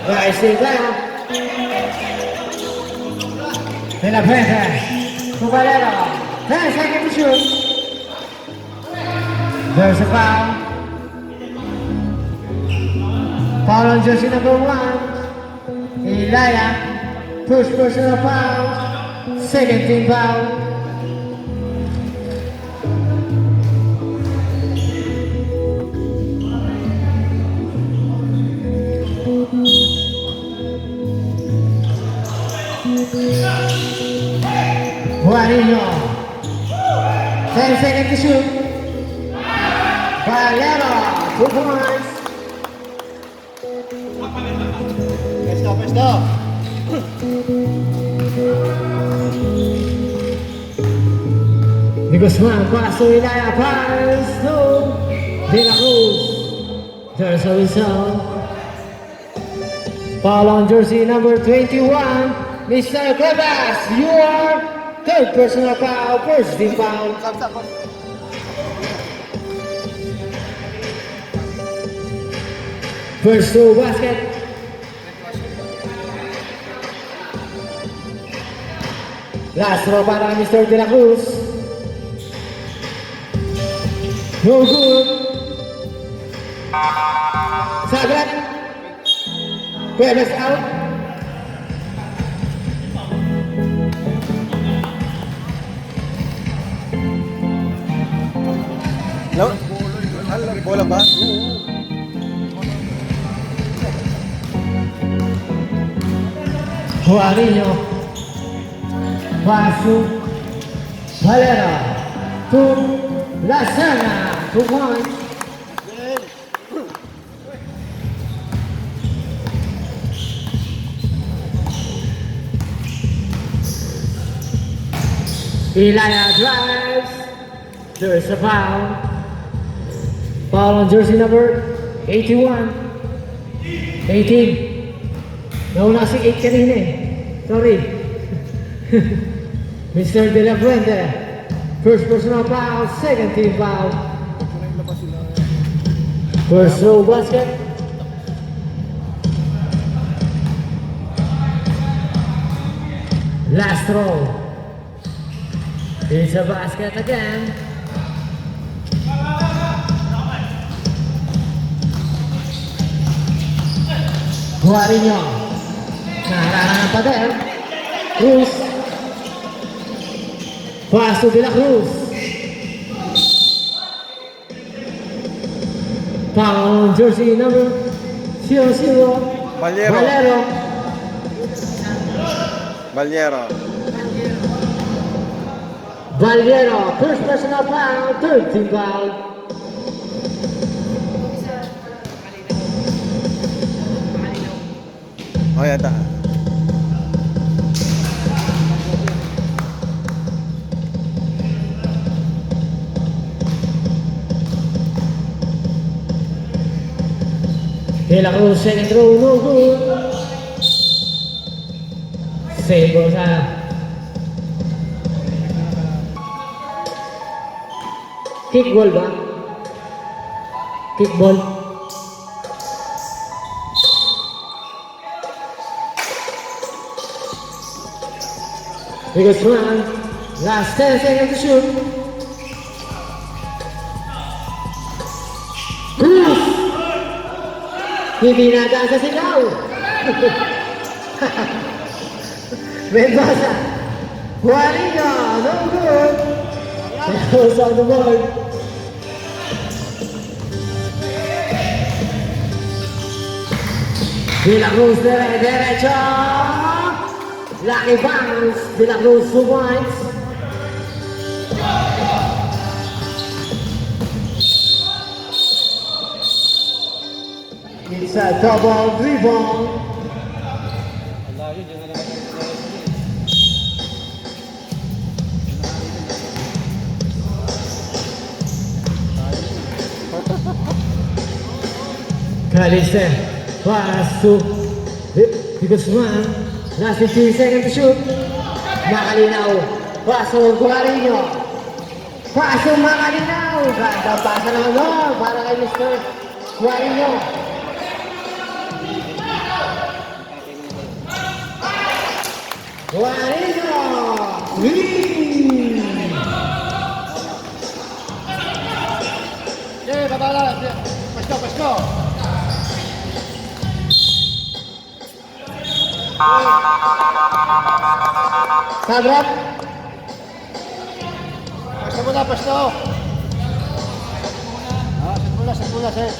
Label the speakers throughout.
Speaker 1: Nice thing there. De la Frente. Cubalero. 10 seconds to shoot. There's a foul. Foul on jersey number 1. Ilaya. Push personal foul. Second team foul. Juanillo. 10 seconds to shoot. Valero. 2 points.
Speaker 2: First off.
Speaker 1: De Guzman, pass to Ilaya, pass to De La Cruz. There's a whistle. Foul on jersey number 21, Mr. Cuevas. You are third personal foul, first team foul. First to basket. Last throw para Mr. De La Cruz. No good. Sagrat. Cuevas out.
Speaker 2: Bola ba?
Speaker 1: Juanillo. Pasu. Valera. To Lasana. 2 points. Ilaya drives. There's a foul. Foul on jersey number 81. 18. Nauna si 8 kanina eh. Sorry. Mr. De La Fuente. First personal foul, second team foul. First throw basket. Last throw. It's a basket again. Guarinho. Nararangan pa din. Cruz. Pass to De La Cruz. Foul jersey number 00.
Speaker 2: Valero. Valero.
Speaker 1: Valero, first personal foul, third team foul.
Speaker 2: Oh, yata.
Speaker 1: De La Cruz, second throw, no good. Save goes out. Kickball ba? Kickball. Biggest run. Last 10 seconds to shoot. Cruz! Hindi nadaan sa sigaw. Mendoza. Juanillo, no good. Goes on the board. De La Cruz derecho. Lucky bounce. De La Cruz 2 points. It's a double dribble. Kaliste, pass to De Guzman. Last 15 seconds to shoot. Makalinaw. Pass to Guarinho. Pass to Makalinaw. Ganda pasa naman doon para kay Mr. Guarino. Guarino. Three.
Speaker 2: Okay, baba lang. Pasko, pasko.
Speaker 1: Sabrap.
Speaker 2: Pasko muna, pasko. Set muna, set.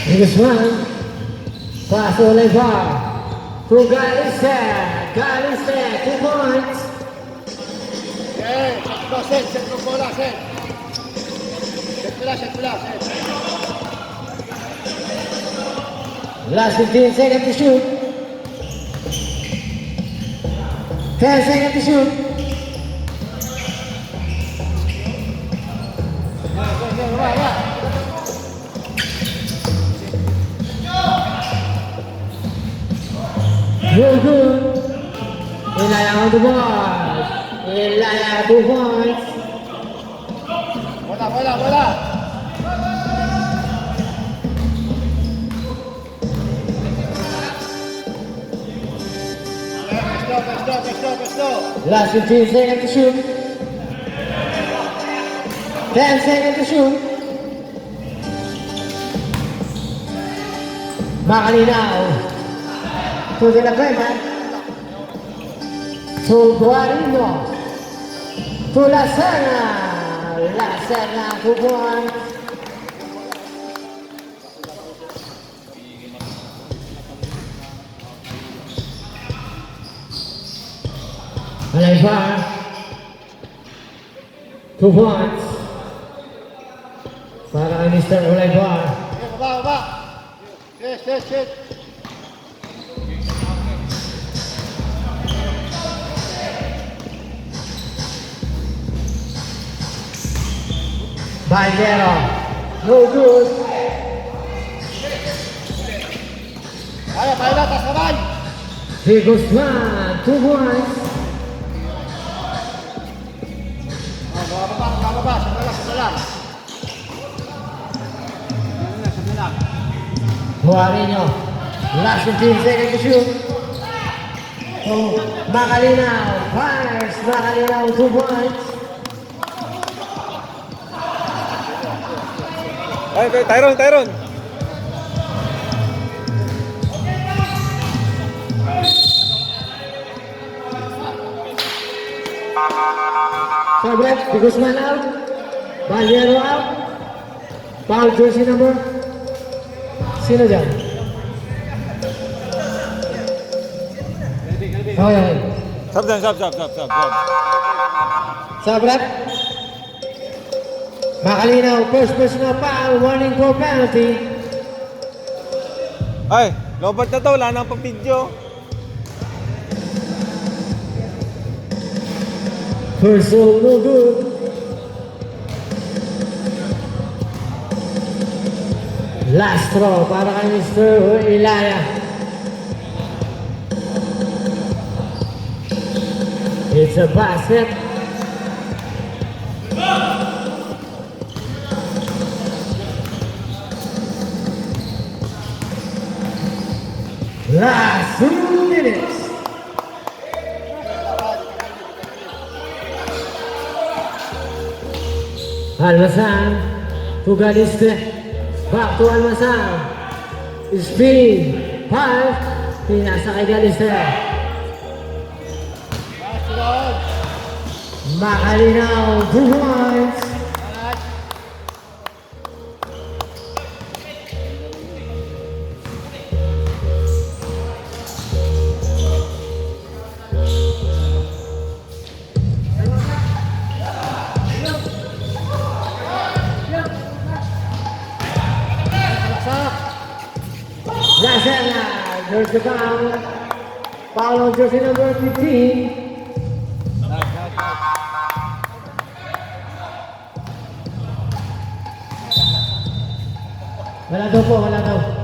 Speaker 1: Biggest one. Pass only bar. To Galiste. Galiste, 2 points.
Speaker 2: Okay, set mo bola, set. Set muna, set.
Speaker 1: Last 15 seconds to shoot. 10 seconds to shoot. Real good. Ilaya on the board. Ilaya 2 points.
Speaker 2: Bola. Pasko.
Speaker 1: Last 15 seconds to shoot. 10 seconds to shoot. Makalinaw. To De La Crema. To Guarino. To La Serna. La Serna, 2 points. Alaibar. 2 points. Para kay Mr. Alaibar.
Speaker 2: Okay, baba. Set.
Speaker 1: Baldero. No good.
Speaker 2: Kaya, tas naman.
Speaker 1: Big Guzman, 2 points.
Speaker 2: Bababa. Sandala.
Speaker 1: Guarino. Last 15 seconds to shoot. Oh, Makalinaw. Fires. Makalinaw, 2 points.
Speaker 2: Ay, Tyron.
Speaker 1: Sabret, Big Guzman out. Baldero out. Foul jersey number. Sino dyan? Okay.
Speaker 2: Sab.
Speaker 1: Sabret. Makalinaw, first personal foul, warning for penalty.
Speaker 2: Ay, lobat na to. Wala nang pa-video.
Speaker 1: First zone, no good. Last throw para kay Mr. Ilaya. It's a basket. Last 2 minutes. Almazan to Galiste. Back to Almazan. Speed. 5. Pinasa kay Galiste. Makalinaw. 2 points. Lazella, there's the foul. Foul on jersey number 15. Wala daw po, wala daw.